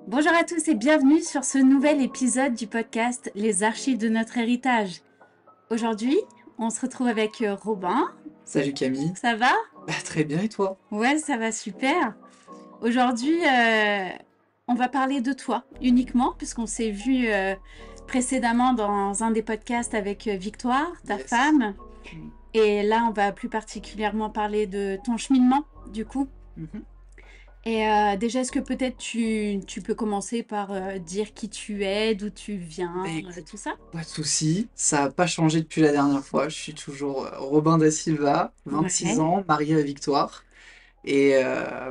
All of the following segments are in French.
Bonjour à tous et bienvenue sur ce nouvel épisode du podcast Les archives de notre héritage. Aujourd'hui, on se retrouve avec Robin. Salut Camille. Ça va? Bah, très bien et toi? Ouais, ça va super. Aujourd'hui, on va parler de toi uniquement puisqu'on s'est vu précédemment dans un des podcasts avec Victoire, ta Yes. femme. Mm. Et là, on va plus particulièrement parler de ton cheminement, du coup. Mhm. Et déjà, est-ce que peut-être tu peux commencer par dire qui tu es, d'où tu Bah viens, écoute, tout ça? pas de souci, ça n'a pas changé depuis la dernière fois. Je suis toujours Robin da Silva, 26 Ouais. ans, marié à Victoire. Et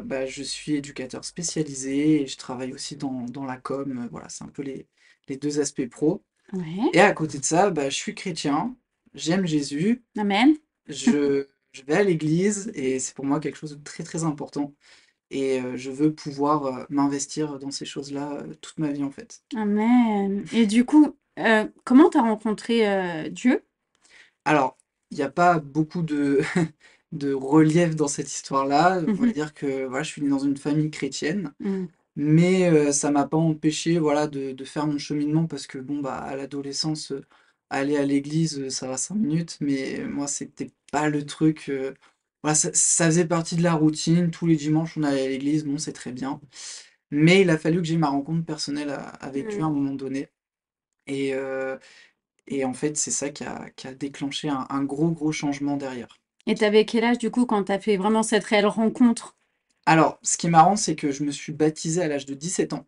bah, je suis éducateur spécialisé et je travaille aussi dans la com. Voilà, c'est un peu les deux aspects pro. Ouais. Et à côté de ça, bah, je suis chrétien, j'aime Jésus, Amen. je vais à l'église et c'est pour moi quelque chose de très très important. Et je veux pouvoir m'investir dans ces choses-là toute ma vie en fait. Amen. Et du coup, comment t'as rencontré Dieu? Alors, il n'y a pas beaucoup de, de relief dans cette histoire-là. On va Mhm. dire que voilà, je suis né dans une famille chrétienne, Mm. mais ça m'a pas empêché voilà, de faire mon cheminement parce que bon, bah, à l'adolescence, aller à l'église, ça va 5 minutes, mais moi, c'était pas le truc. Voilà, ça faisait partie de la routine. Tous les dimanches, on allait à l'église, bon, c'est très bien. Mais il a fallu que j'ai ma rencontre personnelle avec Dieu à un Mm. moment donné. Et, et en fait, c'est ça qui a déclenché un gros, gros changement derrière. Et t'avais quel âge du coup quand t'as fait vraiment cette réelle rencontre? Alors, ce qui est marrant, c'est que je me suis baptisé à l'âge de 17 ans,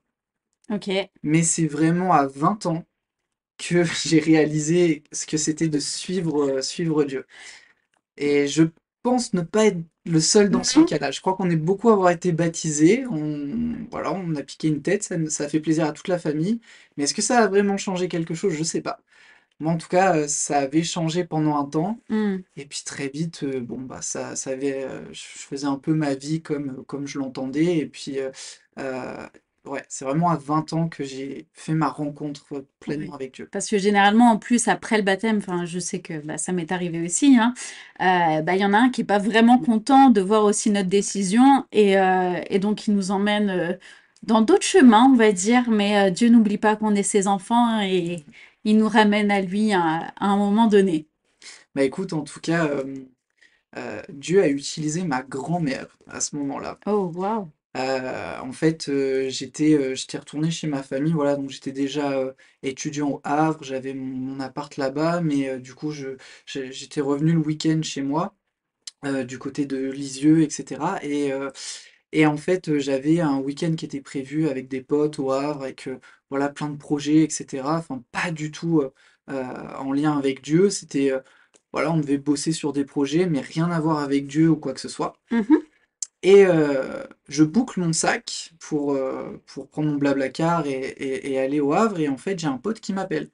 Ok. mais c'est vraiment à 20 ans que j'ai réalisé ce que c'était de suivre Dieu. Et je pense ne pas être le seul dans ce Non. cas-là. Je crois qu'on est beaucoup à avoir été baptisés. Voilà, on a piqué une tête, ça a fait plaisir à toute la famille. Mais est-ce que ça a vraiment changé quelque chose? Je sais pas. Moi, en tout cas, ça avait changé pendant un temps. Mm. Et puis très vite, bon, bah, ça avait, je faisais un peu ma vie comme je l'entendais. Et puis, ouais, c'est vraiment à 20 ans que j'ai fait ma rencontre pleinement Ouais. avec Dieu. Parce que généralement, en plus, après le baptême, enfin, je sais que bah, ça m'est arrivé aussi, hein, bah, il y en a un qui est pas vraiment content de voir aussi notre décision et donc il nous emmène dans d'autres chemins, on va dire, mais Dieu n'oublie pas qu'on est ses enfants et il nous ramène à lui à un moment donné. Bah écoute, en tout cas, Dieu a utilisé ma grand-mère à ce moment-là. Oh, waouh! En fait, j'étais retourné chez ma famille, voilà, donc j'étais déjà étudiant au Havre, j'avais mon appart là-bas, mais du coup, j'étais revenu le week-end chez moi, du côté de Lisieux, etc. Et en fait, j'avais un week-end qui était prévu avec des potes au Havre, avec voilà, plein de projets, etc. Enfin, pas du tout en lien avec Dieu. C'était, voilà, on devait bosser sur des projets, mais rien à voir avec Dieu ou quoi que ce soit. Mhm. Et je boucle mon sac pour prendre mon Blablacar et aller au Havre. Et en fait, j'ai un pote qui m'appelle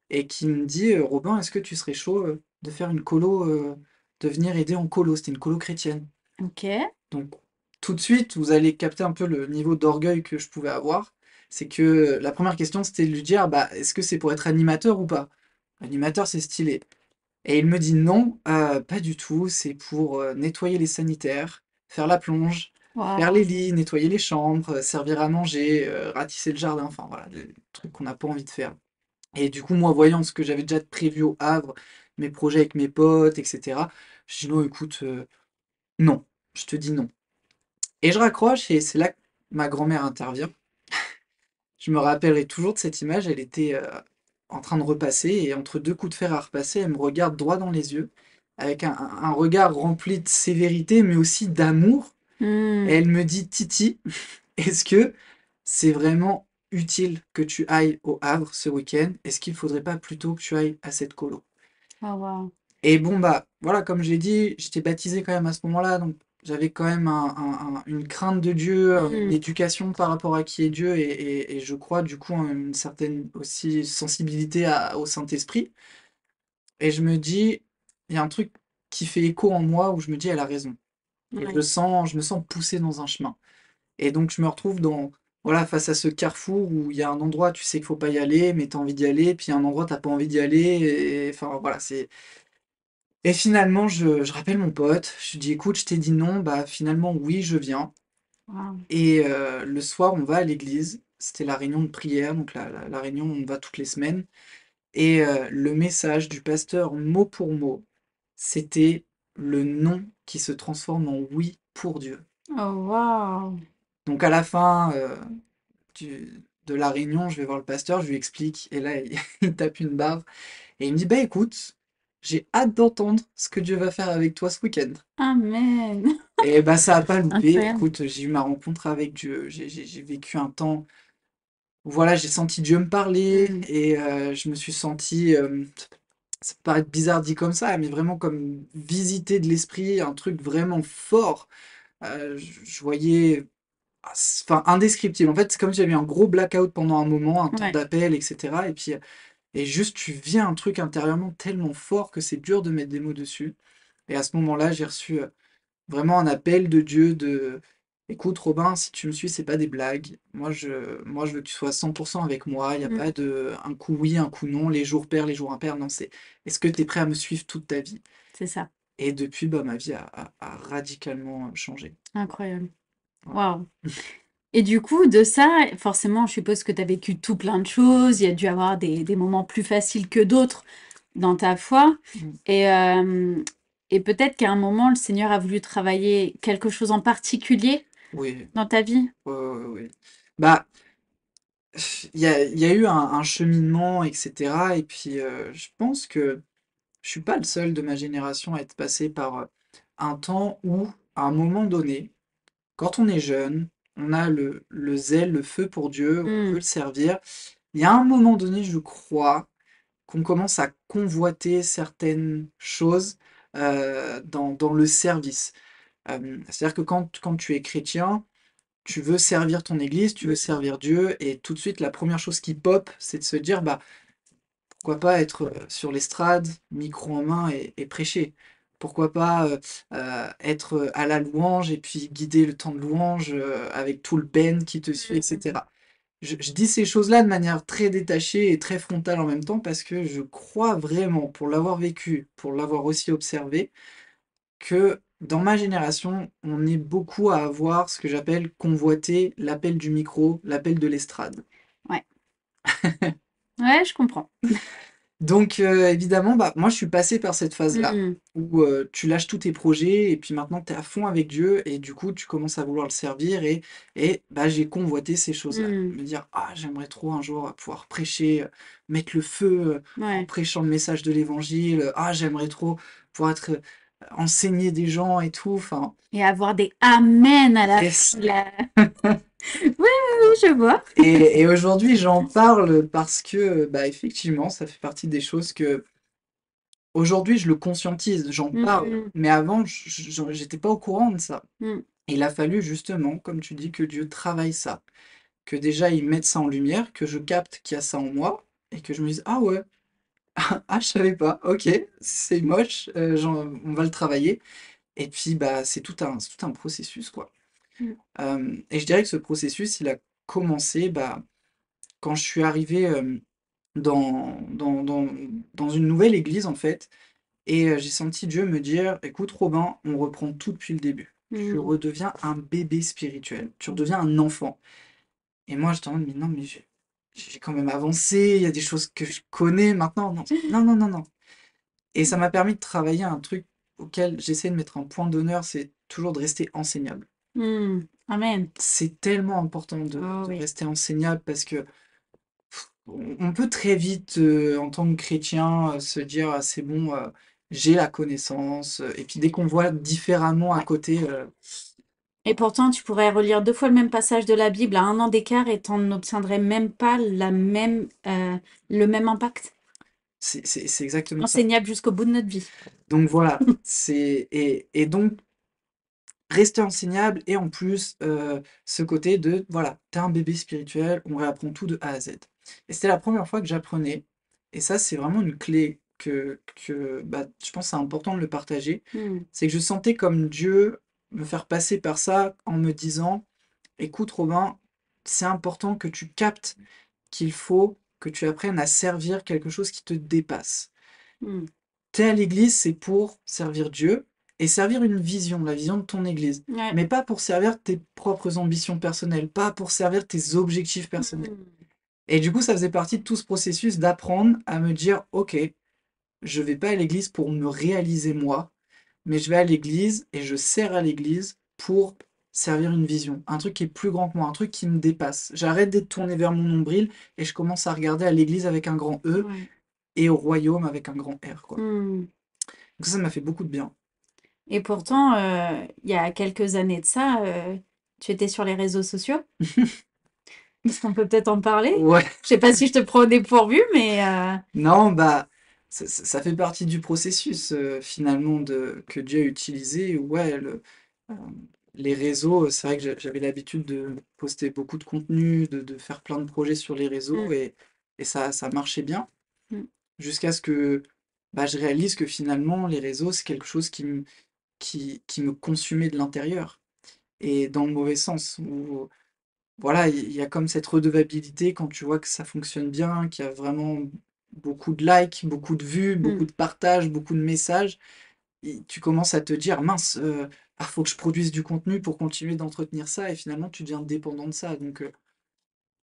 et qui me dit Robin, est-ce que tu serais chaud de faire une colo, de venir aider en colo? C'était une colo chrétienne. Ok. Donc, tout de suite, vous allez capter un peu le niveau d'orgueil que je pouvais avoir. C'est que la première question, c'était de lui dire bah, est-ce que c'est pour être animateur ou pas? Animateur, c'est stylé. Et il me dit non, pas du tout, c'est pour nettoyer les sanitaires, faire la plonge, faire les Waouh! lits, nettoyer les chambres, servir à manger, ratisser le jardin, enfin voilà, des trucs qu'on n'a pas envie de faire. Et du coup, moi, voyant ce que j'avais déjà prévu au Havre, mes projets avec mes potes, etc., je dis non, écoute, non, je te dis non. Et je raccroche et c'est là que ma grand-mère intervient. Je me rappellerai toujours de cette image, elle était en train de repasser et entre deux coups de fer à repasser, elle me regarde droit dans les yeux avec un regard rempli de sévérité mais aussi d'amour. Et Hmm. elle me dit, Titi, est-ce que c'est vraiment utile que tu ailles au Havre ce week-end? Est-ce qu'il ne faudrait pas plutôt que tu ailles à cette colo? Oh, wow. Et bon, bah, voilà, comme j'ai dit, j'étais baptisé quand même à ce moment-là, donc j'avais quand même une crainte de Dieu, une Hmm. éducation par rapport à qui est Dieu, et je crois du coup une certaine aussi sensibilité au Saint-Esprit. Et je me dis, il y a un truc qui fait écho en moi où je me dis, elle a raison. Et Ouais. je me sens poussé dans un chemin. Et donc je me retrouve voilà, face à ce carrefour où il y a un endroit, tu sais qu'il faut pas y aller, mais tu as envie d'y aller, puis il y a un endroit, t'as pas envie d'y aller, et enfin voilà, c'est et finalement, je rappelle mon pote, je lui dis: «Écoute, je t'ai dit non, bah, finalement, oui, je viens». Waouh. Et le soir, on va à l'église. C'était la réunion de prière, donc la réunion, on va toutes les semaines. Et le message du pasteur, mot pour mot, c'était le non qui se transforme en oui pour Dieu. Oh, waouh. Donc à la fin de la réunion, je vais voir le pasteur, je lui explique, et là, il tape une barre, et il me dit, bah écoute, j'ai hâte d'entendre ce que Dieu va faire avec toi ce week-end. Amen. Et bah ça a pas loupé. Incroyable. Écoute, j'ai eu ma rencontre avec Dieu, j'ai vécu un temps où voilà, j'ai senti Dieu me parler, Mm. et je me suis senti, ça peut paraître bizarre dit comme ça, mais vraiment comme visité de l'esprit, un truc vraiment fort. Je voyais, enfin indescriptible. En fait, c'est comme si j'avais eu un gros blackout pendant un moment, un temps Ouais, d'appel, etc. Et juste, tu vis un truc intérieurement tellement fort que c'est dur de mettre des mots dessus. Et à ce moment-là, j'ai reçu vraiment un appel de Dieu de écoute Robin, si tu me suis, c'est pas des blagues. Moi je veux que tu sois 100% avec moi. Il n'y a mm, pas de un coup oui, un coup non, les jours pairs, les jours impairs. Non, c'est est-ce que tu es prêt à me suivre toute ta vie? c'est ça. Et depuis, bah, ma vie a radicalement changé. Incroyable. Voilà. Waouh. Et du coup, de ça, forcément, je suppose que tu as vécu tout plein de choses. Il y a dû avoir des moments plus faciles que d'autres dans ta foi. Mm. Et, euh, et peut-être qu'à un moment, le Seigneur a voulu travailler quelque chose en particulier Oui, dans ta vie. oui. Bah, il y a eu un cheminement, etc. Et puis, je pense que je suis pas le seul de ma génération à être passé par un temps où, à un moment donné, quand on est jeune, on a le zèle, le feu pour Dieu, on veut Mm, le servir. Il y a un moment donné, je crois, qu'on commence à convoiter certaines choses dans le service. C'est-à-dire que quand tu es chrétien, tu veux servir ton église, tu veux mm, servir Dieu, et tout de suite, la première chose qui pop, c'est de se dire, bah, pourquoi pas être sur l'estrade, micro en main et prêcher? Pourquoi pas être à la louange et puis guider le temps de louange avec tout le band qui te suit, mm, etc. Je dis ces choses-là de manière très détachée et très frontale en même temps parce que je crois vraiment, pour l'avoir vécu, pour l'avoir aussi observé, que dans ma génération, on est beaucoup à avoir ce que j'appelle convoiter l'appel du micro, l'appel de l'estrade. ouais. Ouais, je comprends. Donc évidemment, bah, moi je suis passé par cette phase-là, Mm, où tu lâches tous tes projets et puis maintenant tu es à fond avec Dieu et du coup tu commences à vouloir le servir et bah, j'ai convoité ces choses-là. mm, Me dire, ah j'aimerais trop un jour pouvoir prêcher, mettre le feu en ouais. prêchant le message de l'évangile, ah j'aimerais trop pouvoir être enseigner des gens et tout, enfin, Et avoir des amen à la fin yes. de la... Oui, oui, oui, je vois. Et aujourd'hui j'en parle parce que bah, effectivement ça fait partie des choses que aujourd'hui, je le conscientise, j'en parle, Mm, mais avant, j'étais pas au courant de ça. mm, Et il a fallu justement, comme tu dis, que Dieu travaille ça, que déjà il mette ça en lumière, que je capte qu'il y a ça en moi, et que je me dise, ah ouais, ah je savais pas, ok, c'est moche, on va le travailler. Et puis bah c'est tout un processus quoi. mm, Et je dirais que ce processus, il a commencé bah, quand je suis arrivé dans une nouvelle église en fait. Et j'ai senti Dieu me dire: «Écoute Robin, on reprend tout depuis le début. Tu mm. redeviens un bébé spirituel, tu redeviens un enfant». Et moi j'étais en mode: «Mais non, mais j'ai quand même avancé, il y a des choses que je connais maintenant, non, non, non, non, non». Et ça m'a permis de travailler un truc auquel j'essaie de mettre un point d'honneur, c'est toujours de rester enseignable. Mm. Amen. C'est tellement important Oh de oui. rester enseignable parce que on peut très vite, en tant que chrétien, se dire: «Ah c'est bon, j'ai la connaissance», et puis dès qu'on voit différemment à Ouais. côté, Et pourtant, tu pourrais relire 2 fois le même passage de la Bible à 1 an d'écart et tu en obtiendrais même pas le même impact. c'est exactement ça. Enseignable jusqu'au bout de notre vie. Donc voilà, c'est et donc rester enseignable et en plus, ce côté de voilà, tu es un bébé spirituel, on réapprend tout de A à Z. Et c'était la première fois que j'apprenais et ça, c'est vraiment une clé que, bah, je pense c'est important de le partager. Mmh. C'est que je sentais comme Dieu me faire passer par ça en me disant: «Écoute Robin, c'est important que tu captes qu'il faut que tu apprennes à servir quelque chose qui te dépasse. Mmh. Tu es à l'église, c'est pour servir Dieu, et servir une vision, la vision de ton église. Ouais. Mais pas pour servir tes propres ambitions personnelles, pas pour servir tes objectifs personnels. Mmh. Et du coup, ça faisait partie de tout ce processus d'apprendre à me dire, OK, je vais pas à l'église pour me réaliser moi, mais je vais à l'église et je sers à l'église pour servir une vision, un truc qui est plus grand que moi, un truc qui me dépasse. J'arrête d'être tourné vers mon nombril et je commence à regarder à l'église avec un grand E Ouais. et au royaume avec un grand R, quoi. Mmh. Donc ça m'a fait beaucoup de bien. Et pourtant, il y a quelques années de ça, tu étais sur les réseaux sociaux? Est-ce qu'on peut peut-être en parler? Ouais, Je sais pas si je te prends au dépourvu, mais non, bah, ça fait partie du processus finalement que Dieu a utilisé. Ouais, euh, les réseaux, c'est vrai que j'avais l'habitude de poster beaucoup de contenu, de faire plein de projets sur les réseaux mmh, et ça marchait bien mmh, jusqu'à ce que bah, je réalise que finalement les réseaux, c'est quelque chose qui me consumait de l'intérieur et dans le mauvais sens. Où, voilà, il y a comme cette redevabilité quand tu vois que ça fonctionne bien, qu'il y a vraiment beaucoup de likes, beaucoup de vues, mmh. beaucoup de partages, beaucoup de messages, et tu commences à te dire, mince, faut que je produise du contenu pour continuer d'entretenir ça, et finalement tu deviens dépendant de ça. Donc,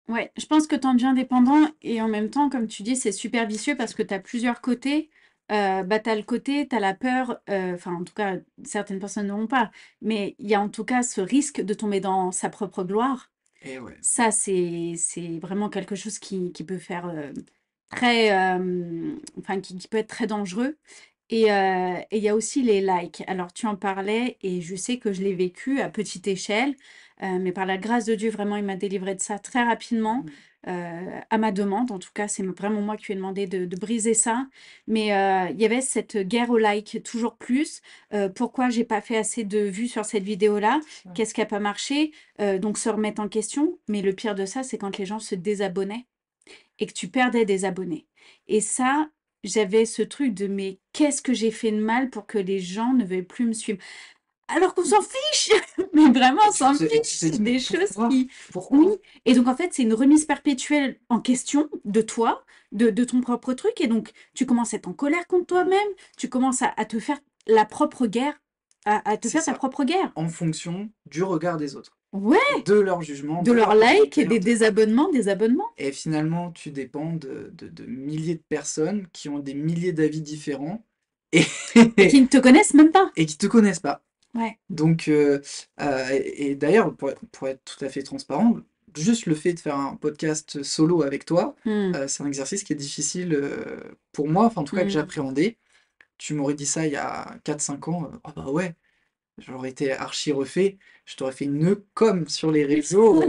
Ouais, je pense que tu en deviens dépendant et en même temps, comme tu dis, c'est super vicieux parce que tu as plusieurs côtés. Bah, tu as le côté, tu as la peur, enfin, en tout cas, certaines personnes ne l'ont pas, mais il y a en tout cas ce risque de tomber dans sa propre gloire. et ouais, Ça, c'est vraiment quelque chose qui peut faire très, enfin, qui peut être très dangereux. Et il y a aussi les likes. Alors, tu en parlais et je sais que je l'ai vécu à petite échelle, mais par la grâce de Dieu, vraiment, il m'a délivré de ça très rapidement, à ma demande. En tout cas, c'est vraiment moi qui lui ai demandé de briser ça. Mais il y avait cette guerre aux likes, toujours plus. Pourquoi j'ai pas fait assez de vues sur cette vidéo-là? ça. Qu'est-ce qui a pas marché? Donc se remettre en question. Mais le pire de ça, c'est quand les gens se désabonnaient et que tu perdais des abonnés. Et ça, j'avais ce truc de mais qu'est-ce que j'ai fait de mal pour que les gens ne veuillent plus me suivre? Alors qu'on s'en fiche! Mais vraiment, on s'en Et fiche! tu t'es C'est dit, mais des choses pourquoi? qui. Oui. Pourquoi? Et donc, en fait, c'est une remise perpétuelle en question de toi, de ton propre truc. Et donc, tu commences à être en colère contre toi-même. Tu commences à te faire la propre guerre, à te C'est faire ta ça, propre guerre. en fonction du regard des autres, Ouais! de leur jugement, De de leur leurs like et commentaires, des désabonnements, des abonnements. et finalement, tu dépends de milliers de personnes qui ont des milliers d'avis différents et, Et qui ne te connaissent même pas. et qui te connaissent pas. Ouais. Donc, et d'ailleurs, pour être tout à fait transparent, juste le fait de faire un podcast solo avec toi, Mmh. c'est un exercice qui est difficile pour moi, enfin en tout cas que Mmh. j'appréhendais. Tu m'aurais dit ça il y a 4 5 ans, ah bah ouais, j'aurais été archi refait, je t'aurais fait une com sur les réseaux.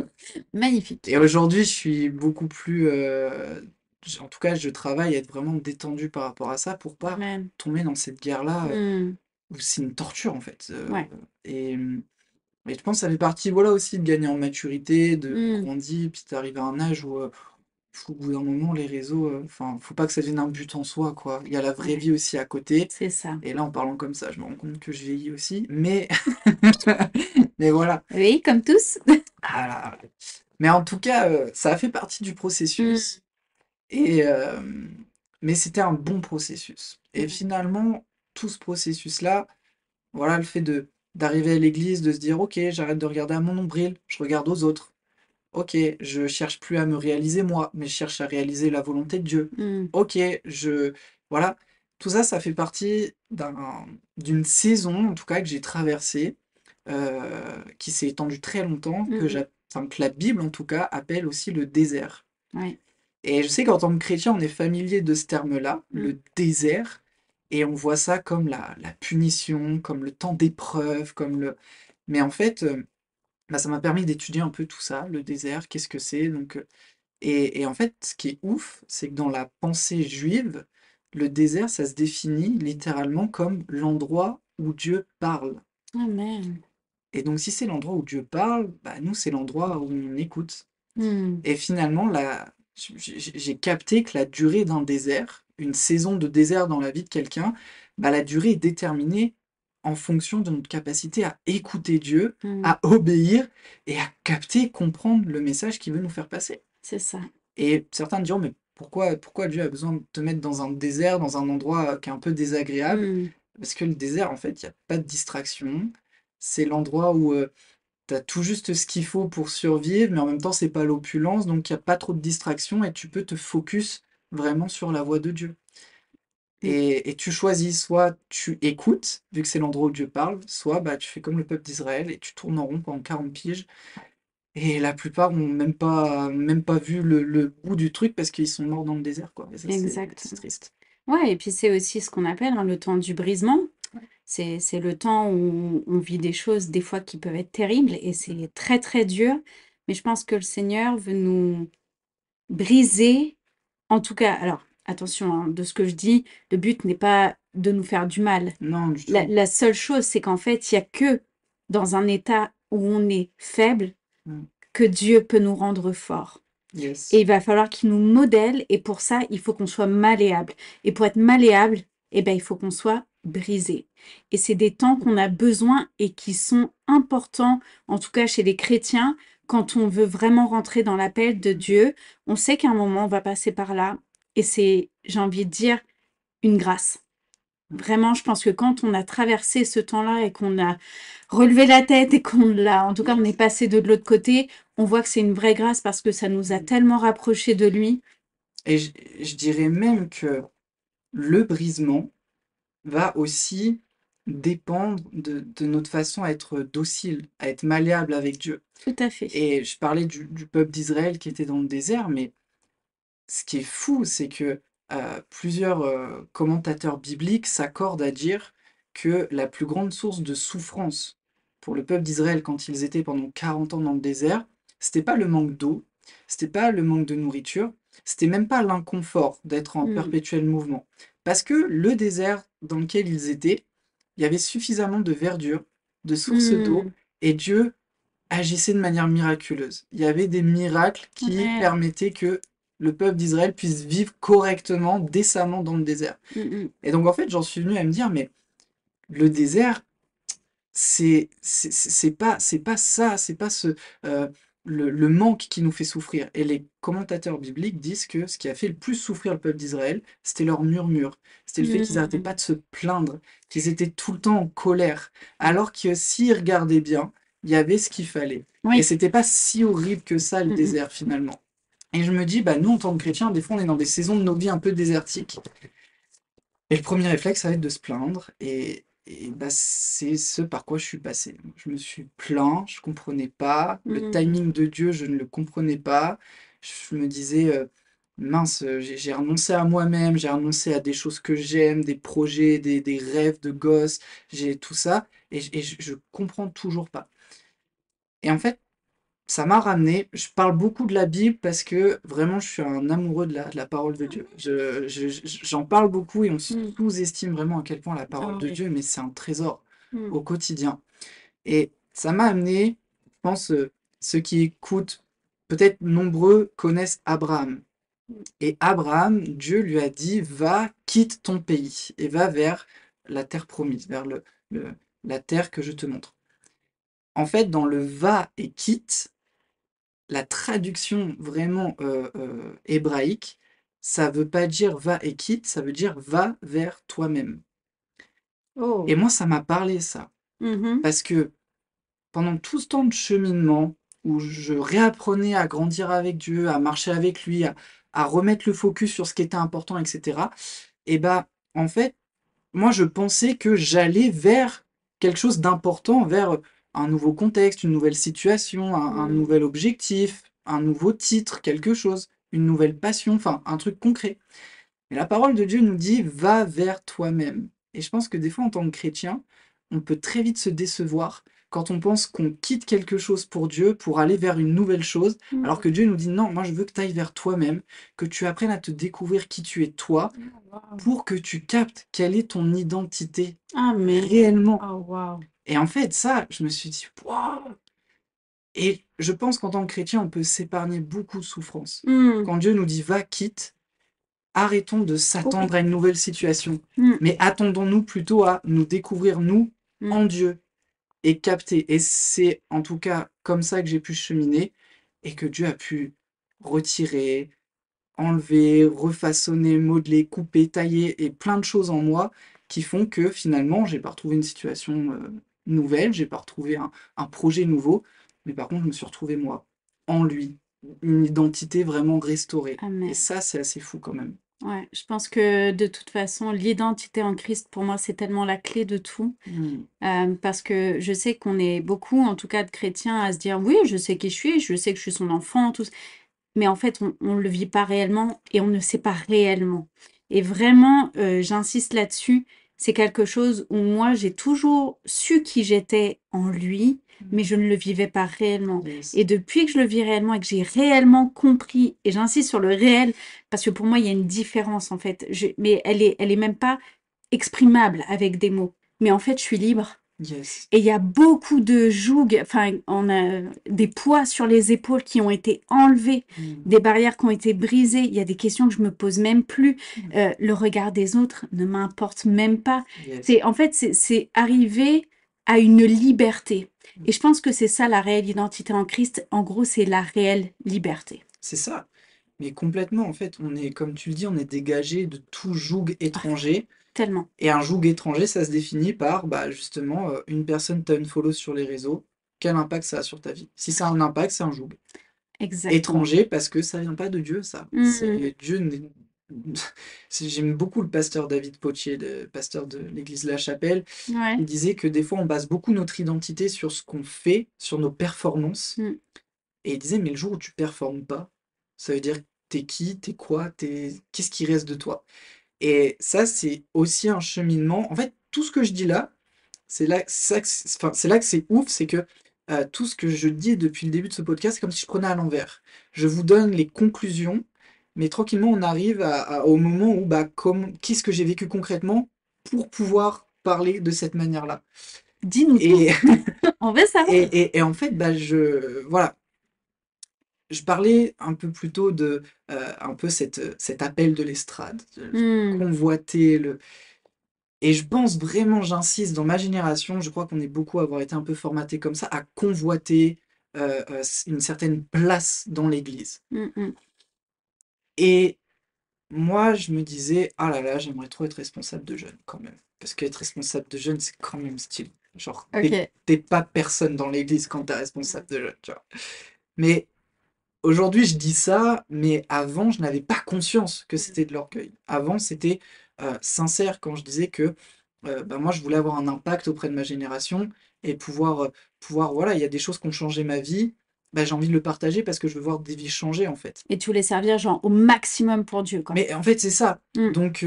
Magnifique. Et aujourd'hui, je suis beaucoup plus, en tout cas, je travaille à être vraiment détendu par rapport à ça pour pas Amen. tomber dans cette guerre-là Mmh. où c'est une torture en fait. Ouais. Et, et je pense que ça fait partie, voilà, aussi de gagner en maturité, de Mmh. grandir, puis d'arriver à un âge où, au bout d'un moment, les réseaux, enfin, faut pas que ça devienne un but en soi, quoi. Il y a la vraie Ouais, vie aussi à côté. c'est ça. Et là, en parlant comme ça, je me rends compte que je vieillis aussi. Mais, mais voilà. Oui, comme tous. Ah là là. Mais en tout cas, ça a fait partie du Mmh. processus. Et, mais c'était un bon processus. Et Mmh. finalement, tout ce processus-là, voilà, le fait d'arriver à l'église, de se dire, ok, j'arrête de regarder à mon nombril, je regarde aux autres. Ok, je cherche plus à me réaliser moi, mais je cherche à réaliser la volonté de Dieu. Mmh. Ok, voilà, tout ça, ça fait partie d'une saison, en tout cas, que j'ai traversée, qui s'est étendue très longtemps, Mmh. enfin, que la Bible, en tout cas, appelle aussi le désert. Ouais. Et je sais qu'en tant que chrétien, on est familier de ce terme-là, Mmh. le désert, et on voit ça comme la punition, comme le temps d'épreuve, comme le... Mais en fait, bah, ça m'a permis d'étudier un peu tout ça, le désert, qu'est-ce que c'est, donc... et en fait, ce qui est ouf, c'est que dans la pensée juive, le désert, ça se définit littéralement comme l'endroit où Dieu parle. Amen. Et donc, si c'est l'endroit où Dieu parle, bah, nous, c'est l'endroit où on écoute. Mmh. Et finalement, j'ai capté que la durée d'un désert, une saison de désert dans la vie de quelqu'un, bah, la durée est déterminée en fonction de notre capacité à écouter Dieu, Mmh. à obéir et à capter, comprendre le message qu'il veut nous faire passer. C'est ça. Et certains diront, mais pourquoi Dieu a besoin de te mettre dans un désert, dans un endroit qui est un peu désagréable? Mmh. Parce que le désert, en fait, il y a pas de distraction. C'est l'endroit où, tu as tout juste ce qu'il faut pour survivre, mais en même temps, c'est pas l'opulence, donc il y a pas trop de distractions et tu peux te focus vraiment sur la voix de Dieu. Mm. Et tu choisis, soit tu écoutes, vu que c'est l'endroit où Dieu parle, soit bah, tu fais comme le peuple d'Israël et tu tournes en rond pendant 40 piges. Et la plupart ont même pas vu le bout du truc parce qu'ils sont morts dans le désert, quoi. Et ça, c'est Exactement. triste. Ouais, et puis c'est aussi ce qu'on appelle hein, le temps du brisement. C'est le temps où on vit des choses des fois qui peuvent être terribles et c'est très très dur. Mais je pense que le Seigneur veut nous briser, en tout cas, alors attention hein, de ce que je dis, le but n'est pas de nous faire du mal. Non, du La, tout. la seule chose, c'est qu'en fait, il n'y a que dans un état où on est faible Mm. que Dieu peut nous rendre forts. Et Yes. il va falloir qu'il nous modèle, et pour ça, il faut qu'on soit malléable. Et pour être malléable, eh ben, il faut qu'on soit brisé. Et c'est des temps qu'on a besoin et qui sont importants, en tout cas chez les chrétiens, quand on veut vraiment rentrer dans l'appel de Dieu. On sait qu'à un moment, on va passer par là, et c'est, j'ai envie de dire, une grâce. Vraiment, je pense que quand on a traversé ce temps-là et qu'on a relevé la tête et qu'on l'a, en tout cas, on est passé de l'autre côté, on voit que c'est une vraie grâce parce que ça nous a tellement rapprochés de lui. Et je dirais même que le brisement va aussi dépendre de notre façon à être docile, à être malléable avec Dieu. Tout à fait. Et je parlais du peuple d'Israël qui était dans le désert, mais ce qui est fou, c'est que plusieurs commentateurs bibliques s'accordent à dire que la plus grande source de souffrance pour le peuple d'Israël quand ils étaient pendant 40 ans dans le désert, c'était pas le manque d'eau, c'était pas le manque de nourriture, c'était même pas l'inconfort d'être en Mm. perpétuel mouvement. Parce que le désert dans lequel ils étaient, il y avait suffisamment de verdure, de sources d'eau, Mm. et Dieu agissait de manière miraculeuse. Il y avait des miracles qui Ouais. permettaient que le peuple d'Israël puisse vivre correctement, décemment dans le désert. Mm, mm. Et donc en fait, j'en suis venu à me dire, mais le désert, c'est pas ça, c'est pas le manque qui nous fait souffrir. Et les commentateurs bibliques disent que ce qui a fait le plus souffrir le peuple d'Israël, c'était leur murmure. C'était le fait qu'ils n'arrêtaient pas Mm. de se plaindre, qu'ils étaient tout le temps en colère. Alors que s'ils regardaient bien, il y avait ce qu'il fallait. Et Oui. c'était pas si horrible que ça, le Mm, mm. désert, finalement. Et je me dis, bah, nous, en tant que chrétiens, des fois, on est dans des saisons de nos vies un peu désertiques. Et le premier réflexe, ça va être de se plaindre. Et bah, c'est ce par quoi je suis passé. Je me suis plaint, je comprenais pas. Le Mm. timing de Dieu, je ne le comprenais pas. Je me disais, mince, j'ai renoncé à moi-même, j'ai renoncé à des choses que j'aime, des projets, des rêves de gosse, j'ai tout ça. Et je comprends toujours pas. Et en fait, ça m'a ramené, je parle beaucoup de la Bible parce que vraiment je suis un amoureux de la parole de Dieu. J'en parle beaucoup et on Mm. sous-estime vraiment à quel point la parole Ah de oui. Dieu, mais c'est un trésor Mm. au quotidien. Et ça m'a amené, je pense, ceux qui écoutent, peut-être nombreux connaissent Abraham. Et Abraham, Dieu lui a dit, va, quitte ton pays et va vers la terre promise, vers le- la terre que je te montre. En fait, dans le va et quitte, la traduction vraiment hébraïque, ça veut pas dire va et quitte, ça veut dire va vers toi-même. Et Oh. moi, ça m'a parlé ça. Mhm. Parce que pendant tout ce temps de cheminement, où je réapprenais à grandir avec Dieu, à marcher avec lui, à remettre le focus sur ce qui était important, etc., et bah, en fait, moi, je pensais que j'allais vers quelque chose d'important, vers un nouveau contexte, une nouvelle situation, un Mm. nouvel objectif, un nouveau titre, quelque chose, une nouvelle passion, enfin, un truc concret. Mais la parole de Dieu nous dit, va vers toi-même. Et je pense que des fois, en tant que chrétien, on peut très vite se décevoir quand on pense qu'on quitte quelque chose pour Dieu pour aller vers une nouvelle chose, alors Mm. que Dieu nous dit, non, moi je veux que tu ailles vers toi-même, que tu apprennes à te découvrir qui tu es toi, Oh, wow. pour que tu captes quelle est ton identité Amen. réellement. Oh, wow. Et en fait, ça, je me suis dit, waouh! Et je pense qu'en tant que chrétien, on peut s'épargner beaucoup de souffrances. Mm. Quand Dieu nous dit, va, quitte, arrêtons de Oh oui. s'attendre à une nouvelle situation, Mm. mais attendons-nous plutôt à nous découvrir, nous, Mm. en Dieu, et capter. Et c'est en tout cas comme ça que j'ai pu cheminer, et que Dieu a pu retirer, enlever, refaçonner, modeler, couper, tailler, et plein de choses en moi qui font que finalement, j'ai pas retrouvé une situation nouvelle, j'ai pas retrouvé un projet nouveau, mais par contre, je me suis retrouvé moi, en lui, une identité vraiment restaurée. Et Amen. ça, c'est assez fou quand même. Ouais, je pense que de toute façon, l'identité en Christ, pour moi, c'est tellement la clé de tout. Hmm. Parce que je sais qu'on est beaucoup, en tout cas de chrétiens, à se dire, oui, je sais qui je sais que je suis son enfant, tout. Mais en fait, on le vit pas réellement et on ne sait pas réellement. Et vraiment, j'insiste là-dessus, c'est quelque chose où moi, j'ai toujours su qui j'étais en lui, mais je ne le vivais pas réellement. Yes. Et depuis que je le vis réellement et que j'ai réellement compris, et j'insiste sur le réel, parce que pour moi, il y a une différence en fait. Mais elle est même pas exprimable avec des mots. Mais en fait, je suis libre. Yes. Et il y a beaucoup de jougs, enfin, on a des poids sur les épaules qui ont été enlevés, Hmm. des barrières qui ont été brisées. Il y a des questions que je me pose même plus. Hmm. Le regard des autres ne m'importe même pas. Yes. C'est, en fait, c'est arriver à une liberté. Hmm. Et je pense que c'est ça la réelle identité en Christ. En gros, c'est la réelle liberté. C'est ça. Mais complètement, en fait, on est, comme tu le dis, on est dégagé de tout joug Ah, étranger. tellement. Et un joug étranger, ça se définit par, bah, justement, une personne t'a follow sur les réseaux, quel impact ça a sur ta vie? Si ça a un impact, c'est un joug. Exactement. Étranger, parce que ça vient pas de Dieu, ça. Mhm. C'est Dieu. J'aime beaucoup le pasteur David Potier, le pasteur de l'église La Chapelle. Ouais. Il disait que des fois, on base beaucoup notre identité sur ce qu'on fait, sur nos performances. Mm. Et il disait, mais le jour où tu performes pas, ça veut dire t'es qui, t'es quoi, qu'est-ce qui reste de toi? Et ça, c'est aussi un cheminement. En fait, tout ce que je dis là, c'est là que c'est ouf, c'est que tout ce que je dis depuis le début de ce podcast, c'est comme si je prenais à l'envers. Je vous donne les conclusions, mais tranquillement, on arrive au moment où, bah, qu'est-ce que j'ai vécu concrètement pour pouvoir parler de cette manière-là. Dis-nous tout. Et, On veut savoir. et en fait, bah, voilà, je parlais un peu plus tôt de un peu cet appel de l'estrade, de Mm. convoiter le. Et je pense vraiment, j'insiste, dans ma génération, je crois qu'on est beaucoup à avoir été un peu formaté comme ça, à convoiter une certaine place dans l'Église. Mm, mm. Et moi, je me disais, ah là là, j'aimerais trop être responsable de jeunes quand même. Parce qu'être responsable de jeunes, c'est quand même stylé. Genre, Ok. t'es pas personne dans l'Église quand t'es responsable de jeunes, tu vois. Mais aujourd'hui, je dis ça, mais avant, je n'avais pas conscience que c'était de l'orgueil. Avant, c'était sincère quand je disais que bah, moi, je voulais avoir un impact auprès de ma génération et voilà, il y a des choses qui ont changé ma vie. Bah, j'ai envie de le partager parce que je veux voir des vies changer, en fait. Et tu voulais servir genre au maximum pour Dieu, quoi. Mais en fait, c'est ça. Mm. Donc,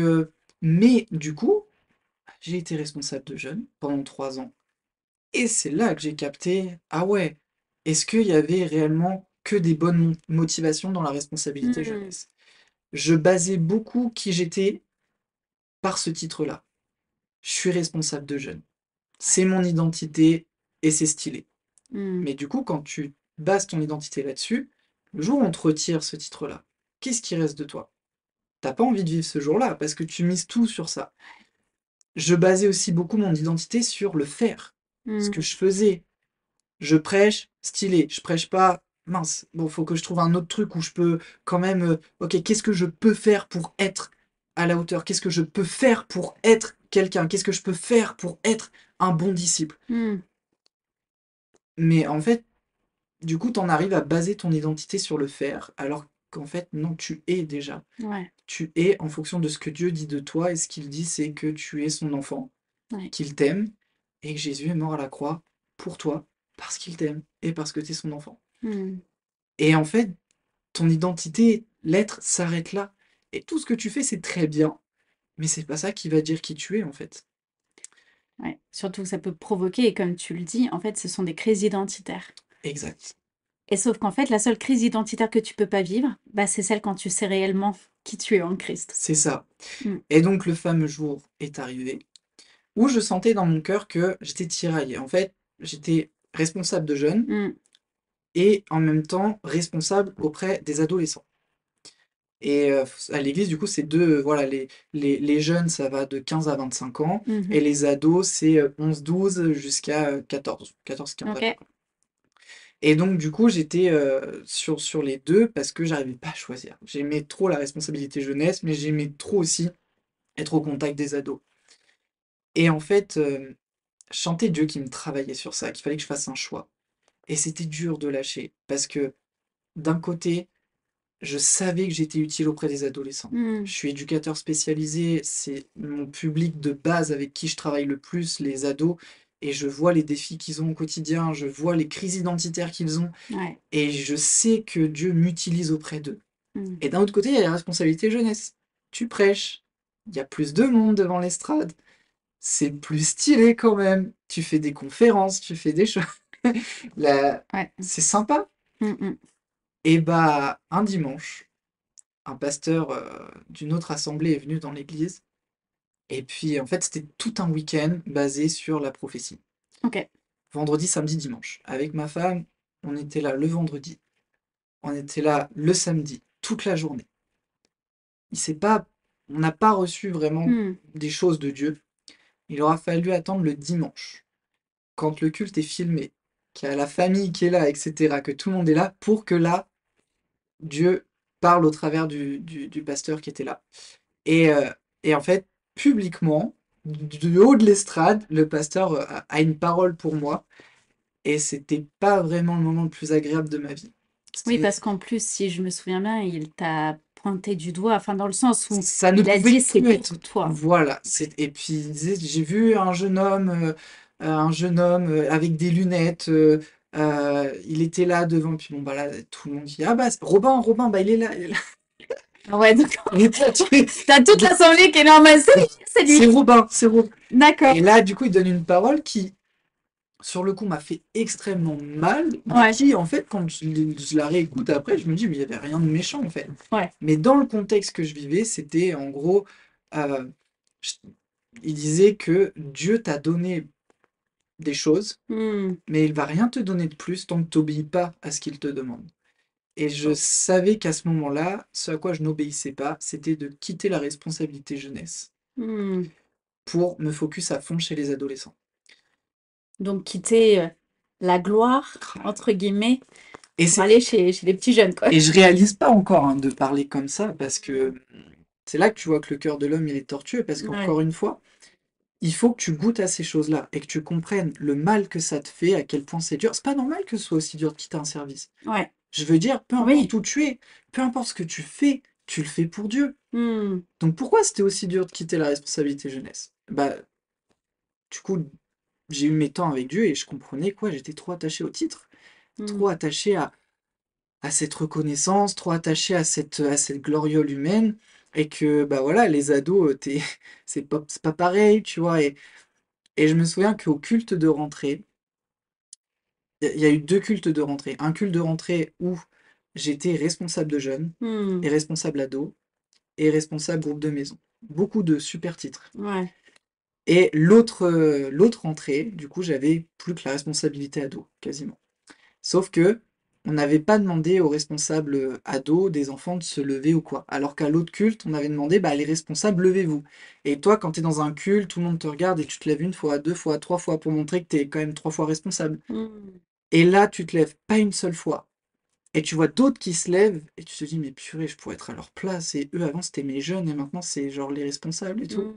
mais du coup, j'ai été responsable de jeunes pendant 3 ans. Et c'est là que j'ai capté, ah ouais, est-ce qu'il y avait réellement que des bonnes motivations dans la responsabilité Mm. jeunesse? Je basais beaucoup qui j'étais par ce titre-là. Je suis responsable de jeunes. C'est Ouais. mon identité et c'est stylé. Mm. Mais du coup, quand tu bases ton identité là-dessus, le jour où on te retire ce titre-là, qu'est-ce qui reste de toi? T'as pas envie de vivre ce jour-là parce que tu mises tout sur ça. Je basais aussi beaucoup mon identité sur le faire, ce que Mm. je faisais. Je prêche, stylé. Je prêche pas, mince. Bon, faut que je trouve un autre truc où je peux quand même. Ok, qu'est-ce que je peux faire pour être à la hauteur? Qu'est-ce que je peux faire pour être quelqu'un? Qu'est-ce que je peux faire pour être un bon disciple? Mm. Mais en fait, du coup, t'en arrives à baser ton identité sur le faire, alors qu'en fait, non, tu es déjà. Ouais. Tu es en fonction de ce que Dieu dit de toi, et ce qu'il dit, c'est que tu es son enfant, Ouais. qu'il t'aime, et que Jésus est mort à la croix pour toi, parce qu'il t'aime, et parce que tu es son enfant. Mm. Et en fait, ton identité, l'être, s'arrête là. Et tout ce que tu fais, c'est très bien, mais c'est pas ça qui va dire qui tu es, en fait. Ouais. Surtout que ça peut provoquer, et comme tu le dis, en fait, ce sont des crises identitaires. Exact. Et sauf qu'en fait, la seule crise identitaire que tu peux pas vivre, bah, c'est celle quand tu sais réellement qui tu es en Christ. C'est ça. Mm. Et donc, le fameux jour est arrivé où je sentais dans mon cœur que j'étais tiraillé. En fait, j'étais responsable de jeunes Mm. et en même temps responsable auprès des adolescents. Et à l'église, du coup, c'est deux, voilà, les jeunes, ça va de 15 à 25 ans, et Mhm. les ados, c'est 11-12 jusqu'à 14-15 à peu Ok. près. Et donc, du coup, j'étais sur les deux parce que j'arrivais pas à choisir. J'aimais trop la responsabilité jeunesse, mais j'aimais trop aussi être au contact des ados. Et en fait, je sentais Dieu qui me travaillait sur ça, qu'il fallait que je fasse un choix. Et c'était dur de lâcher, parce que d'un côté, je savais que j'étais utile auprès des adolescents. Mmh. Je suis éducateur spécialisé, c'est mon public de base avec qui je travaille le plus, les ados, et je vois les défis qu'ils ont au quotidien, je vois les crises identitaires qu'ils ont, Ouais. et je sais que Dieu m'utilise auprès d'eux. Mmh. Et d'un autre côté, il y a la responsabilité jeunesse. Tu prêches, il y a plus de monde devant l'estrade, c'est plus stylé quand même. Tu fais des conférences, tu fais des choses. Là, Ouais. c'est sympa. Mmh mh. Et bah, un dimanche, un pasteur d'une autre assemblée est venu dans l'église. Et puis, en fait, c'était tout un week-end basé sur la prophétie. OK. Vendredi, samedi, dimanche. Avec ma femme, on était là le vendredi. On était là le samedi, toute la journée. Il s'est pas, on n'a pas reçu vraiment Mmh. des choses de Dieu. Il aura fallu attendre le dimanche, quand le culte est filmé, qu'il y a la famille qui est là, etc., que tout le monde est là, pour que là, Dieu parle au travers du pasteur qui était là. Et, euh, et en fait, publiquement, du haut de l'estrade, le pasteur a une parole pour moi, et c'était pas vraiment le moment le plus agréable de ma vie. Oui, C'était- parce qu'en plus, si je me souviens bien, il t'a pointé du doigt, enfin dans le sens où Ça ne il a pouvait dit: «C'est plus pour être. toi». Voilà. Et puis il disait, j'ai vu un jeune homme avec des lunettes. Il était là devant. Puis bon, bah là, tout le monde dit, ah bah, Robin, Robin, bah il est là. Il est là. Ah ouais, d'accord. Et toi, Tu toute l'assemblée qui est là en mode: c'est c'est lui». Robin, c'est Robin. D'accord. Et là, du coup, il donne une parole qui, sur le coup, m'a fait extrêmement mal, mais Ouais, qui, en fait, quand je la réécoute après, je me dis, mais il n'y avait rien de méchant, en fait. ouais. Mais dans le contexte que je vivais, c'était, en gros, euh, je- il disait que Dieu t'a donné des choses, Mmh. mais il va rien te donner de plus tant que tu n'obéis pas à ce qu'il te demande. Et je savais qu'à ce moment-là, ce à quoi je n'obéissais pas, c'était de quitter la responsabilité jeunesse Mmh. pour me focus à fond chez les adolescents. Donc quitter, «la gloire» entre guillemets Et pour c'est aller chez les petits jeunes, quoi. et je réalise pas encore hein, de parler comme ça parce que c'est là que tu vois que le cœur de l'homme il est tortueux parce Ouais, qu'encore une fois, il faut que tu goûtes à ces choses-là et que tu comprennes le mal que ça te fait, à quel point c'est dur. C'est pas normal que ce soit aussi dur de quitter un service. ouais. Je veux dire, peu importe Oui. où tu es, peu importe ce que tu le fais pour Dieu. Mmh. Donc pourquoi c'était aussi dur de quitter la responsabilité jeunesse? Bah, du coup, j'ai eu mes temps avec Dieu et je comprenais quoi, j'étais trop attaché au titre, trop Mmh. attaché à cette reconnaissance, trop attaché à cette gloriole humaine, et que bah voilà, les ados, c'est pas pareil, tu vois. Et je me souviens qu'au culte de rentrée, il y a eu deux cultes de rentrée. Un culte de rentrée où j'étais responsable de jeunes, Mmh. et responsable ado, et responsable groupe de maison. Beaucoup de super titres. Ouais. Et l'autre rentrée, du coup, j'avais plus que la responsabilité ado, quasiment. Sauf que on n'avait pas demandé aux responsables ados des enfants de se lever ou quoi. Alors qu'à l'autre culte, on avait demandé, bah, les responsables, levez-vous. Et toi, quand tu es dans un culte, tout le monde te regarde et tu te lèves une fois, deux fois, trois fois pour montrer que tu es quand même trois fois responsable. Mmh. Et là, tu te lèves pas une seule fois. Et tu vois d'autres qui se lèvent et tu te dis, mais purée, je pourrais être à leur place. Et eux, avant, c'était mes jeunes et maintenant, c'est genre les responsables et tout. Mmh.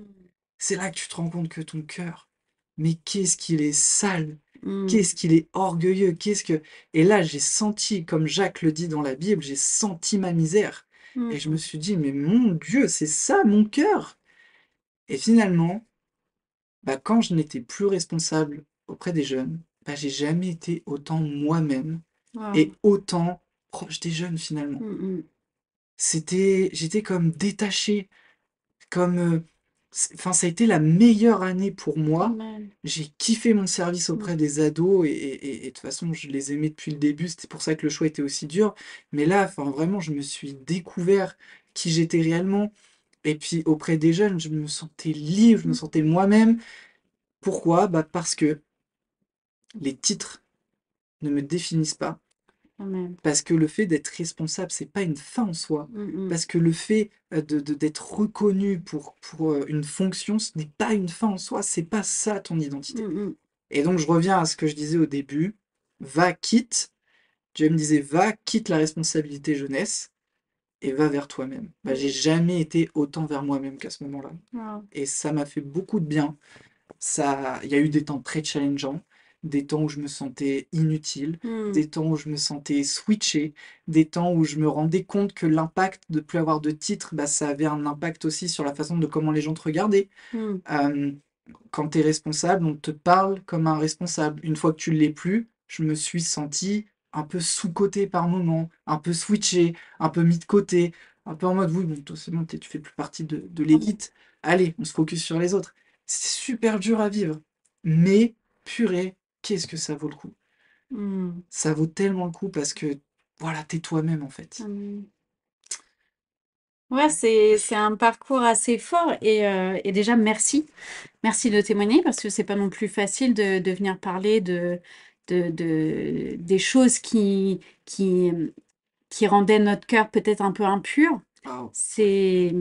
C'est là que tu te rends compte que ton cœur, mais qu'est-ce qu'il est sale, Mmh. qu'est-ce qu'il est orgueilleux, qu'est-ce que... Et là, j'ai senti, comme Jacques le dit dans la Bible, j'ai senti ma misère. Et je me Mmh. suis dit, mais mon Dieu, c'est ça mon cœur. Et finalement, bah, quand je n'étais plus responsable auprès des jeunes, bah, j'ai jamais été autant moi-même et Waouh. autant proche des jeunes finalement. Mmh mh. J'étais comme détaché. Comme, enfin, ça a été la meilleure année pour moi. Amen. J'ai kiffé mon service Mmh. auprès des ados et de toute façon, je les aimais depuis le début. C'était pour ça que le choix était aussi dur. Mais là, enfin, vraiment, je me suis découvert qui j'étais réellement. Et puis, auprès des jeunes, je me sentais libre, je me Mmh. sentais moi-même. Pourquoi? Bah, parce que les titres ne me définissent pas. Amen. Parce que le fait d'être responsable, c'est pas une fin en soi. Mmh mh. Parce que le fait d'être reconnu pour une fonction, ce n'est pas une fin en soi, c'est pas ça ton identité. Mmh mh. Et donc je reviens à ce que je disais au début, va, quitte, Dieu me disait, va, quitte la responsabilité jeunesse et va vers toi-même. Bah, j'ai Mmh. jamais été autant vers moi-même qu'à ce moment-là. Waouh. Et ça m'a fait beaucoup de bien ça, il y a eu des temps très challengeants, des temps où je me sentais inutile, Mmh. des temps où je me sentais switché, des temps où je me rendais compte que l'impact de plus avoir de titre, bah, ça avait un impact aussi sur la façon de comment les gens te regardaient. Mmh. Euh, Quand tu es responsable, on te parle comme un responsable. Une fois que tu l'es plus, je me suis senti un peu sous-coté par moment, un peu switché, un peu mis de côté, un peu en mode oui, bon, toi c'est bon, tu fais plus partie de l'élite. Allez, on se focus sur les autres. C'est super dur à vivre. Mais, purée, qu'est-ce que ça vaut le coup? Mmh. Ça vaut tellement le coup parce que, voilà, t'es toi-même en fait. Mmh. Ouais, c'est un parcours assez fort et déjà merci. Merci de témoigner parce que c'est pas non plus facile de venir parler des choses qui, qui rendaient notre cœur peut-être un peu impur. Waouh. C'est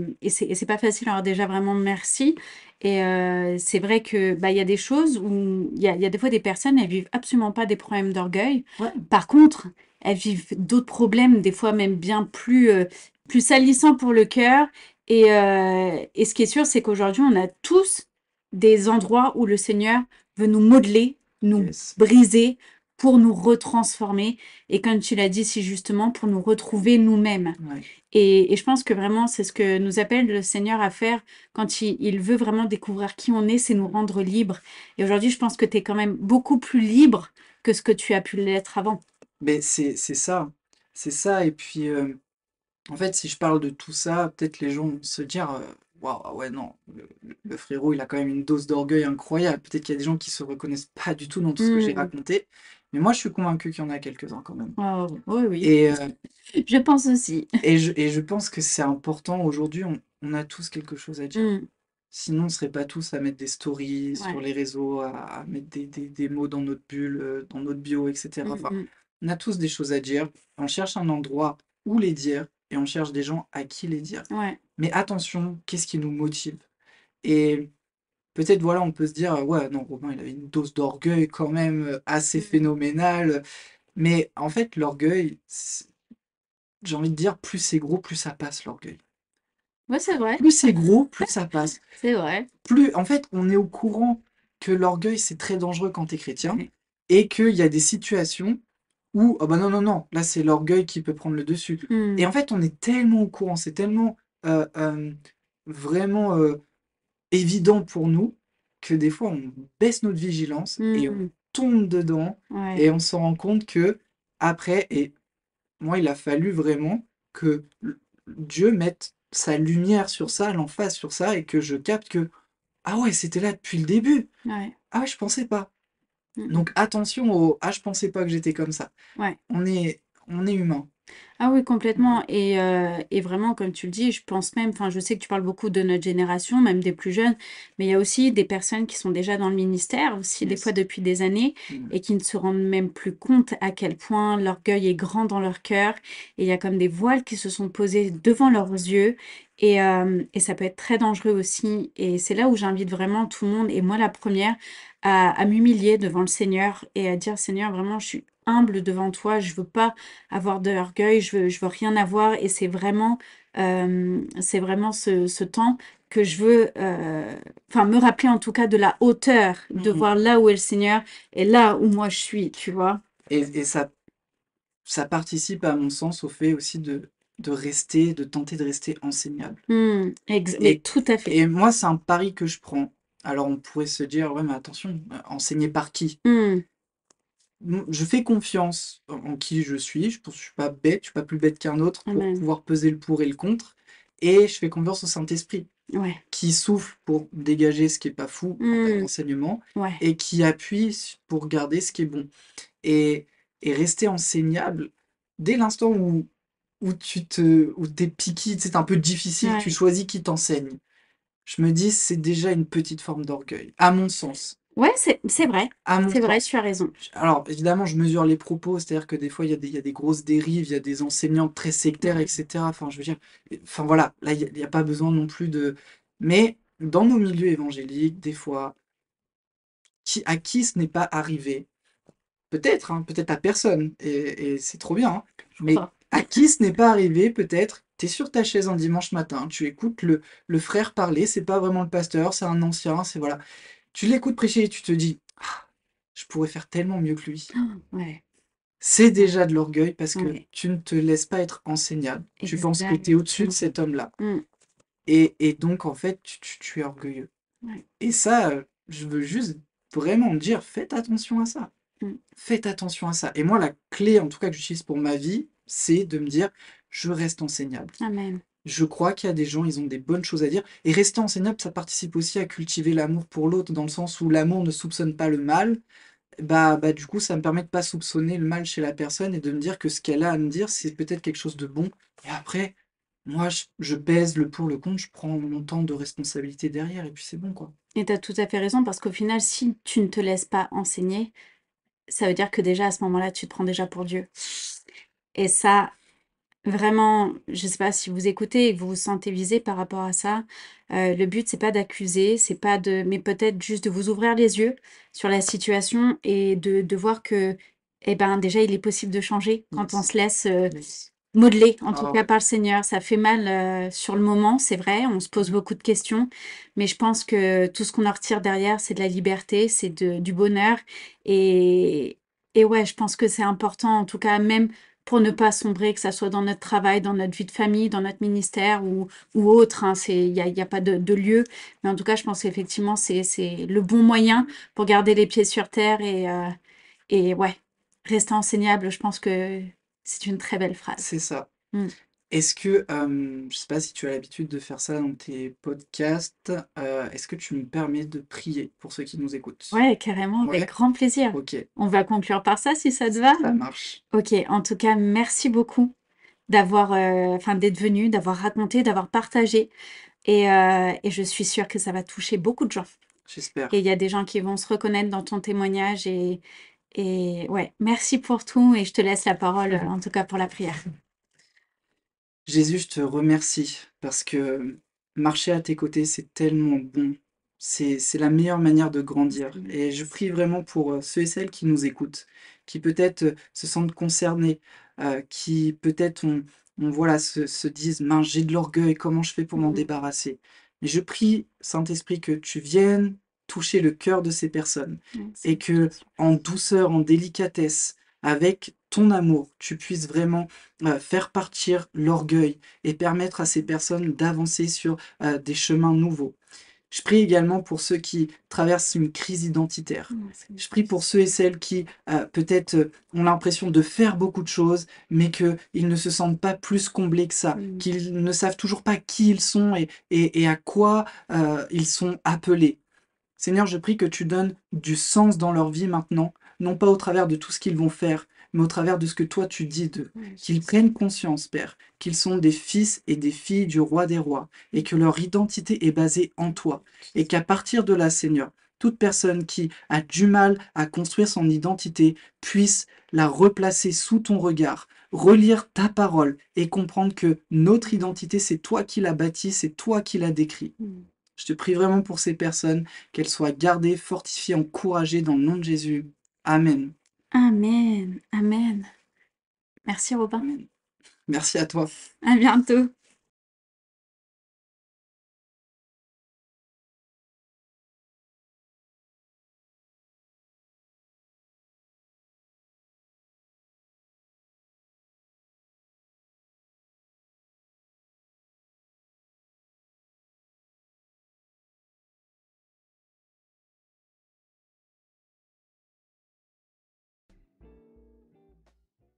pas facile. Alors déjà vraiment merci. C'est vrai que bah, il y a des choses où il y a des fois des personnes, elles vivent absolument pas des problèmes d'orgueil. Ouais, Par contre, elles vivent d'autres problèmes, des fois même bien plus salissants pour le cœur. Et ce qui est sûr, c'est qu'aujourd'hui, on a tous des endroits où le Seigneur veut nous modeler, nous yes. briser pour nous retransformer. Et comme tu l'as dit si justement, pour nous retrouver nous-mêmes. Ouais. Et je pense que vraiment, c'est ce que nous appelle le Seigneur à faire quand il veut vraiment découvrir qui on est, c'est nous rendre libres. Et aujourd'hui, je pense que tu es quand même beaucoup plus libre que ce que tu as pu l'être avant. Mais c'est ça. C'est ça. Et puis, en fait, si je parle de tout ça, peut-être les gens vont se dire, waouh, ah ouais, non, le frérot, il a quand même une dose d'orgueil incroyable. Peut-être qu'il y a des gens qui se reconnaissent pas du tout dans tout ce que j'ai Hmm. raconté, mais moi, je suis convaincu qu'il y en a quelques-uns quand même. Oh, oui, oui, Et, je pense aussi. et je pense que c'est important aujourd'hui, on a tous quelque chose à dire. Hmm. Sinon, on ne serait pas tous à mettre des stories sur Ouais. les réseaux, à mettre des mots dans notre bulle, dans notre bio, etc. Hmm, Enfin, hmm. on a tous des choses à dire. On cherche un endroit où les dire et on cherche des gens à qui les dire. Ouais. Mais attention, qu'est-ce qui nous motive? Et peut-être, voilà, on peut se dire, ouais, non, Robin, il avait une dose d'orgueil quand même assez Hmm. phénoménale. Mais en fait, l'orgueil, j'ai envie de dire, plus c'est gros, plus ça passe, l'orgueil. Ouais, c'est vrai. Plus c'est gros, plus ça passe. C'est vrai. Plus, en fait, on est au courant que l'orgueil, c'est très dangereux quand t'es chrétien, Ouais. et qu'il y a des situations où, ah bah non, non, non, là, c'est l'orgueil qui peut prendre le dessus. Et Hmm. en fait, on est tellement au courant, c'est tellement vraiment évident pour nous, que des fois, on baisse notre vigilance, et on Hmm. tombe dedans, Ouais. et on se rend compte que, après, et moi, il a fallu vraiment que Dieu mette sa lumière sur ça, l'emphase sur ça, et que je capte que ah ouais, c'était là depuis le début. Ouais. Ah ouais, je pensais pas. Hmm, hmm. Donc attention au ah je pensais pas que j'étais comme ça. Ouais. On est humain. Ah oui, complètement. Et vraiment, comme tu le dis, je pense même, enfin, je sais que tu parles beaucoup de notre génération, même des plus jeunes, mais il y a aussi des personnes qui sont déjà dans le ministère, aussi des fois Yes. depuis des années, Mm. et qui ne se rendent même plus compte à quel point l'orgueil est grand dans leur cœur. Et il y a comme des voiles qui se sont posés devant leurs yeux. Et ça peut être très dangereux aussi. Et c'est là où j'invite vraiment tout le monde, et moi la première, à m'humilier devant le Seigneur et à dire, Seigneur, vraiment, je suis humble devant toi, je veux pas avoir de l'orgueil, je veux rien avoir et c'est vraiment ce temps que je veux, enfin me rappeler en tout cas de la hauteur, Mm, de mm. voir là où est le Seigneur et là où moi je suis, tu vois? Et ça participe à mon sens au fait aussi de tenter de rester enseignable. Mais Et, tout à fait. et moi, c'est un pari que je prends. Alors on pourrait se dire, ouais, mais attention, enseigner par qui? Mmh, Je fais confiance en qui je suis. Je pense que je suis pas bête, je suis pas plus bête qu'un autre pour amen. pouvoir peser le pour et le contre. Et je fais confiance au Saint-Esprit, Ouais. qui souffle pour dégager ce qui est pas fou en termes Mmh, d'enseignement ouais, et qui appuie pour garder ce qui est bon. Et, et rester enseignable, dès l'instant où t'es picky, c'est un peu difficile, tu ouais. choisis qui t'enseigne. Je me dis, c'est déjà une petite forme d'orgueil, à mon sens. Ouais, c'est vrai. À mon C'est vrai, sens. tu as raison. Alors, évidemment, je mesure les propos, c'est-à-dire que des fois, il y a des grosses dérives, il y a des enseignants très sectaires, Mmh, etc. Enfin, je veux dire, enfin voilà, là, il y a pas besoin non plus de. Mais dans nos milieux évangéliques, des fois, à qui ce n'est pas arrivé, peut-être, hein, peut-être à personne, et c'est trop bien, hein, je mais crois. à qui ce n'est pas arrivé, peut-être, t'es sur ta chaise un dimanche matin, tu écoutes le frère parler, c'est pas vraiment le pasteur, c'est un ancien, c'est voilà. Tu l'écoutes prêcher et tu te dis, ah, je pourrais faire tellement mieux que lui. Ouais, C'est ouais, déjà de l'orgueil parce que ouais, tu ne te laisses pas être enseignable. Tu penses que tu es au-dessus de exactement. cet homme-là. Mm, Et donc, en fait, tu es orgueilleux. ouais, Et ça, je veux juste vraiment dire, faites attention à ça. mm. Faites attention à ça. Et moi, la clé, en tout cas, que j'utilise pour ma vie, c'est de me dire, je reste enseignable. Amen. Je crois qu'il y a des gens, ils ont des bonnes choses à dire. Et rester enseignable, ça participe aussi à cultiver l'amour pour l'autre, dans le sens où l'amour ne soupçonne pas le mal. Bah, du coup, ça me permet de pas soupçonner le mal chez la personne et de me dire que ce qu'elle a à me dire, c'est peut-être quelque chose de bon. Et après, moi, je pèse le pour, le contre, je prends mon temps de responsabilité derrière, et puis c'est bon, quoi. Et tu as tout à fait raison parce qu'au final, si tu ne te laisses pas enseigner, ça veut dire que déjà à ce moment-là, tu te prends déjà pour Dieu. Et ça, vraiment, je sais pas si vous écoutez et que vous vous sentez visé par rapport à ça. Le but, c'est pas d'accuser, c'est pas de, mais peut-être juste de vous ouvrir les yeux sur la situation et de voir que, eh ben, déjà, il est possible de changer quand on Yes. se laisse Yes. modeler, en tout Ah cas ouais. par le Seigneur. Ça fait mal sur le moment, c'est vrai, on se pose beaucoup de questions, mais je pense que tout ce qu'on en retire derrière, c'est de la liberté, c'est du bonheur. Et, et ouais, je pense que c'est important, en tout cas, même pour ne pas sombrer, que ça soit dans notre travail, dans notre vie de famille, dans notre ministère ou autre. Hein, y a pas de lieu. Mais en tout cas, je pense qu'effectivement, c'est le bon moyen pour garder les pieds sur terre et ouais, rester enseignable. Je pense que c'est une très belle phrase. C'est ça. Mm. Est-ce que, je sais pas si tu as l'habitude de faire ça dans tes podcasts, est-ce que tu me permets de prier pour ceux qui nous écoutent? Ouais, carrément, avec Ouais? grand plaisir. Ok, On va conclure par ça si ça te va. ça marche. Ok, en tout cas, merci beaucoup d'avoir, enfin, d'être venu, d'avoir raconté, d'avoir partagé. Et je suis sûre que ça va toucher beaucoup de gens. Et J'espère. il y a des gens qui vont se reconnaître dans ton témoignage. Et ouais, merci pour tout. Et je te laisse la parole, en tout cas pour la prière. Jésus, je te remercie parce que marcher à tes côtés, c'est tellement bon. C'est la meilleure manière de grandir. Et je prie vraiment pour ceux et celles qui nous écoutent, qui peut-être se sentent concernés, qui peut-être voilà, se disent, mince, j'ai de l'orgueil, comment je fais pour m'en Mm. débarrasser? Et je prie, Saint-Esprit, que tu viennes toucher le cœur de ces personnes Ouais, et Seigneur que, Jésus. en douceur, en délicatesse, avec ton amour, tu puisses vraiment faire partir l'orgueil et permettre à ces personnes d'avancer sur des chemins nouveaux. Je prie également pour ceux qui traversent une crise identitaire. Ouais, Seigneur Je prie pour Jésus. ceux et celles qui peut-être ont l'impression de faire beaucoup de choses, mais qu'ils ne se sentent pas plus comblés que ça, Mm. qu'ils ne savent toujours pas qui ils sont et à quoi ils sont appelés. Seigneur, je prie que tu donnes du sens dans leur vie maintenant, non pas au travers de tout ce qu'ils vont faire, mais au travers de ce que toi tu dis d'eux. Ouais, Qu'ils Jésus. prennent conscience, Père, qu'ils sont des fils et des filles du roi des rois, et Mm. que leur identité est basée en toi. Et qu'à partir de là, Seigneur, toute personne qui a du mal à construire son identité puisse la replacer sous ton regard, relire ta parole et comprendre que notre identité, c'est toi qui l'as bâtie, c'est toi qui l'as décrit. Mm. Je te prie vraiment pour ces personnes, qu'elles soient gardées, fortifiées, encouragées dans le nom de Jésus. Amen. Amen. Amen. Merci Robin. Amen. Merci à toi. À bientôt.